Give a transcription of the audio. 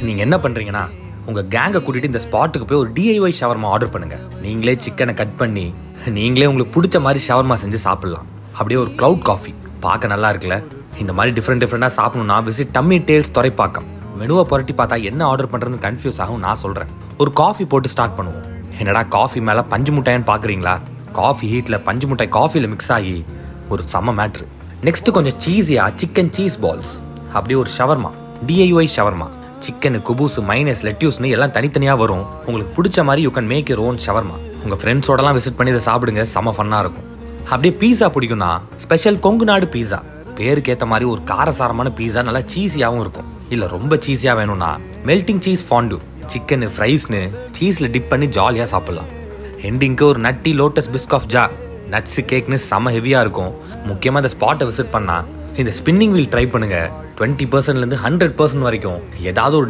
நீங்கள் என்ன பண்ணுறீங்கன்னா உங்கள் கேங்கை கூட்டிகிட்டு இந்த ஸ்பாட்டுக்கு போய் ஒரு டிஐஒய் ஷவர்மா ஆர்டர் பண்ணுங்கள். நீங்களே சிக்கனை கட் பண்ணி நீங்களே உங்களுக்கு பிடிச்ச மாதிரி ஷவர்மா செஞ்சு சாப்பிட்லாம். அப்படியே ஒரு க்ளவுட் காஃபி பார்க்க நல்லா இருக்குல்ல. இந்த மாதிரி டிஃப்ரெண்ட்டாக சாப்பிடணும்னா விசிட் டம்மி டேல்ஸ் துறைப்பாக்கம். மெனுவை புரட்டி பார்த்தா என்ன ஆர்டர் பண்ணுறதுன்னு கன்ஃபியூஸ் ஆகும். நான் சொல்கிறேன், ஒரு காஃபி போட்டு ஸ்டார்ட் பண்ணுவோம். என்னடா காஃபி மேலே பஞ்சு முட்டையான்னு பார்க்குறீங்களா? காஃபி ஹீட்டில் பஞ்சு முட்டை காஃபியில் மிக்ஸ் ஆகி ஒரு செம்ம மேட்ரு. நெக்ஸ்ட்டு கொஞ்சம் சீஸியாக சிக்கன் சீஸ் பால்ஸ், அப்படியே ஒரு ஷவர்மா, டிஐஒய் ஷவர்மா. சிக்கனு, குபூஸ், மைனஸ், லெட்யூஸ்னு எல்லாம் தனித்தனியாக வரும். உங்களுக்கு பிடிச்ச மாதிரி you can make your own shawarma. உங்கள் ஃப்ரெண்ட்ஸோடலாம் விசிட் பண்ணி இதை சாப்பிடுங்க, செம்ம ஃபன்னாக இருக்கும். அப்படியே பீஸா பிடிக்கும்னா ஸ்பெஷல் கொங்கு நாடு பீஸா. பேருக்கு ஏற்ற மாதிரி ஒரு காரசாரமான பீஸா, நல்லா சீஸியாகவும் இருக்கும். இல்லை ரொம்ப சீஸியாக வேணும்னா மெல்டிங் சீஸ் ஃபாண்டு, சிக்கனு ஃப்ரைஸ்னு சீஸில் டிப் பண்ணி ஜாலியாக சாப்பிட்லாம். எண்டிங்க்கு ஒரு nutty Lotus Biscoff jar, nuts கேக்னு செம்ம ஹெவியாக இருக்கும். முக்கியமாக இந்த ஸ்பாட்டை விசிட் பண்ணால் இந்த ஸ்பின்னிங் வீல் ட்ரை பண்ணுங்கள். 20% 100% வரைக்கும் ஏதாவது ஒரு